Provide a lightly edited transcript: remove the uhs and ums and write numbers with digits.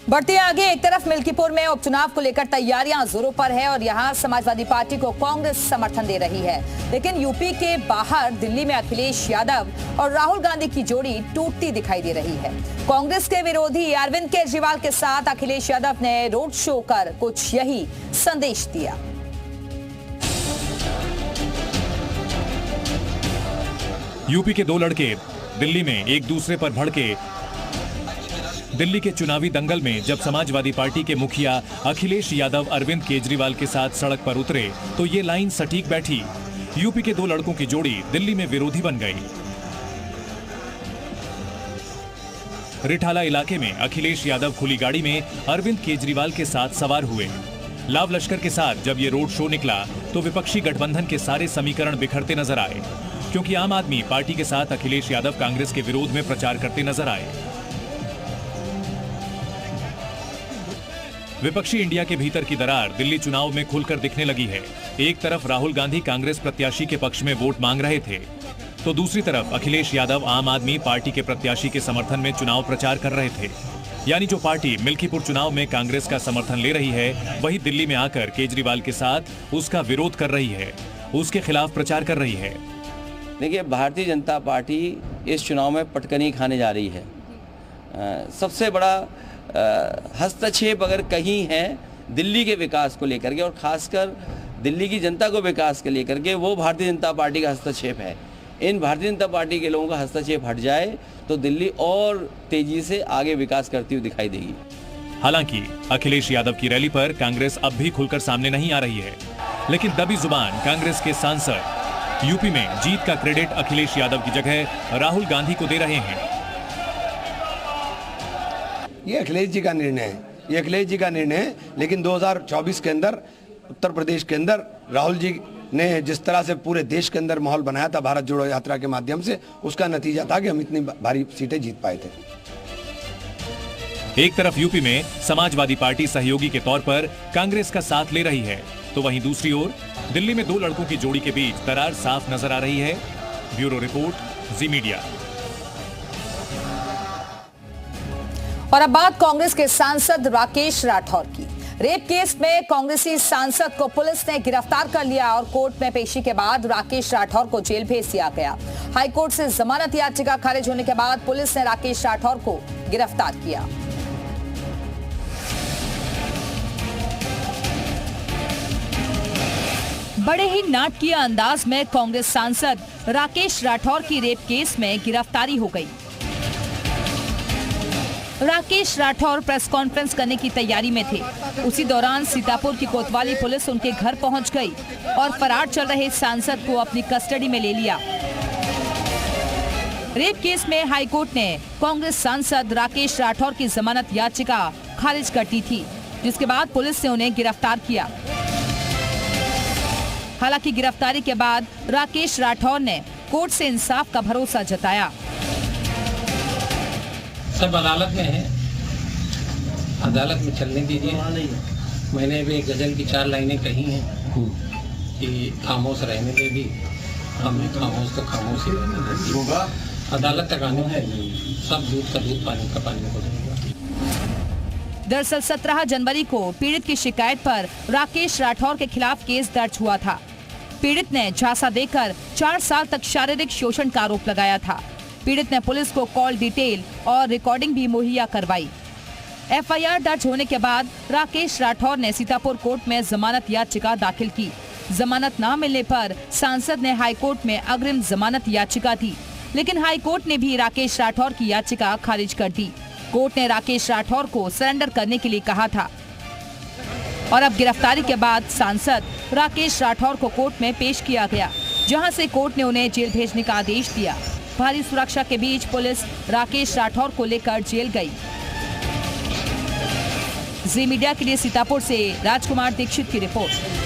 बढ़ती आगे, एक तरफ मिल्कीपुर में उपचुनाव को लेकर तैयारियां जोरों पर है और यहां समाजवादी पार्टी को कांग्रेस समर्थन दे रही है। लेकिन यूपी के बाहर दिल्ली में अखिलेश यादव और राहुल गांधी की जोड़ी टूटती दिखाई दे रही है। कांग्रेस के विरोधी अरविंद केजरीवाल के साथ अखिलेश यादव ने रोड शो कर कुछ यही संदेश दिया। यूपी के दो लड़के दिल्ली में एक दूसरे पर भड़के। दिल्ली के चुनावी दंगल में जब समाजवादी पार्टी के मुखिया अखिलेश यादव अरविंद केजरीवाल के साथ सड़क पर उतरे तो ये लाइन सटीक बैठी। यूपी के दो लड़कों की जोड़ी दिल्ली में विरोधी बन गई। रिठाला इलाके में अखिलेश यादव खुली गाड़ी में अरविंद केजरीवाल के साथ सवार हुए। लाव लश्कर के साथ जब ये रोड शो निकला तो विपक्षी गठबंधन के सारे समीकरण बिखरते नजर आए, क्योंकि आम आदमी पार्टी के साथ अखिलेश यादव कांग्रेस के विरोध में प्रचार करते नजर आए। विपक्षी इंडिया के भीतर की दरार दिल्ली चुनाव में खुलकर दिखने लगी है। एक तरफ राहुल गांधी कांग्रेस प्रत्याशी के पक्ष में वोट मांग रहे थे, तो दूसरी तरफ अखिलेश यादव आम आदमी पार्टी के प्रत्याशी के समर्थन में चुनाव प्रचार कर रहे थे। यानी जो पार्टी मिल्कीपुर चुनाव में कांग्रेस का समर्थन ले रही है, वही दिल्ली में आकर केजरीवाल के साथ उसका विरोध कर रही है, उसके खिलाफ प्रचार कर रही है। देखिए, भारतीय जनता पार्टी इस चुनाव में पटकनी खाने जा रही है। सबसे बड़ा हस्तक्षेप अगर कहीं है दिल्ली के विकास को लेकर के, और खासकर दिल्ली की जनता को विकास के लेकर के, वो भारतीय जनता पार्टी का हस्तक्षेप है। इन भारतीय जनता पार्टी के लोगों का हस्तक्षेप हट जाए तो दिल्ली और तेजी से आगे विकास करती हुई दिखाई देगी। हालांकि अखिलेश यादव की रैली पर कांग्रेस अब भी खुलकर सामने नहीं आ रही है, लेकिन दबी जुबान कांग्रेस के सांसद यूपी में जीत का क्रेडिट अखिलेश यादव की जगह राहुल गांधी को दे रहे हैं। ये अखिलेश जी का निर्णय है, ये अखिलेश जी का निर्णय है। लेकिन 2024 के अंदर उत्तर प्रदेश के अंदर राहुल जी ने जिस तरह से पूरे देश के अंदर माहौल बनाया था भारत जोड़ो यात्रा के माध्यम से, उसका नतीजा था कि हम इतनी भारी सीटें जीत पाए थे। एक तरफ यूपी में समाजवादी पार्टी सहयोगी के तौर पर कांग्रेस का साथ ले रही है, तो वहीं दूसरी ओर दिल्ली में दो लड़कों की जोड़ी के बीच दरार साफ नजर आ रही है। ब्यूरो रिपोर्ट, जी मीडिया। और अब बात कांग्रेस के सांसद राकेश राठौर की। रेप केस में कांग्रेसी सांसद को पुलिस ने गिरफ्तार कर लिया और कोर्ट में पेशी के बाद राकेश राठौर को जेल भेज दिया गया। हाईकोर्ट से जमानत याचिका खारिज होने के बाद पुलिस ने राकेश राठौर को गिरफ्तार किया। बड़े ही नाटकीय अंदाज में कांग्रेस सांसद राकेश राठौर की रेप केस में गिरफ्तारी हो गई। राकेश राठौर प्रेस कॉन्फ्रेंस करने की तैयारी में थे। उसी दौरान सीतापुर की कोतवाली पुलिस उनके घर पहुंच गई और फरार चल रहे सांसद को अपनी कस्टडी में ले लिया। रेप केस में हाईकोर्ट ने कांग्रेस सांसद राकेश राठौर की जमानत याचिका खारिज कर दी थी, जिसके बाद पुलिस ने उन्हें गिरफ्तार किया। हालांकि गिरफ्तारी के बाद राकेश राठौर ने कोर्ट से इंसाफ का भरोसा जताया। सब अदालत में है, अदालत में चलने दीजिए। मैंने भी एक गजल की 4 लाइनें कही हैं कि खामोश रहने दे दी, हमने खामोश तो खामोश ही रहने दे। अदालत तक आने में सब दूध का दूध, पानी का पानी हो जाएगा। दरअसल 17 जनवरी को पीड़ित की शिकायत पर राकेश राठौर के खिलाफ केस दर्ज हुआ था। पीड़ित ने झांसा देकर 4 साल तक शारीरिक शोषण का आरोप लगाया था। पीड़ित ने पुलिस को कॉल डिटेल और रिकॉर्डिंग भी मुहैया करवाई। एफआईआर दर्ज होने के बाद राकेश राठौर ने सीतापुर कोर्ट में जमानत याचिका दाखिल की। जमानत न मिलने पर सांसद ने हाईकोर्ट में अग्रिम जमानत याचिका दी, लेकिन हाईकोर्ट ने भी राकेश राठौर की याचिका खारिज कर दी। कोर्ट ने राकेश राठौर को सरेंडर करने के लिए कहा था और अब गिरफ्तारी के बाद सांसद राकेश राठौर को कोर्ट में पेश किया गया, जहां से कोर्ट ने उन्हें जेल भेजने का आदेश दिया। भारी सुरक्षा के बीच पुलिस राकेश राठौर को लेकर जेल गई। जी मीडिया के लिए सीतापुर से राजकुमार दीक्षित की रिपोर्ट।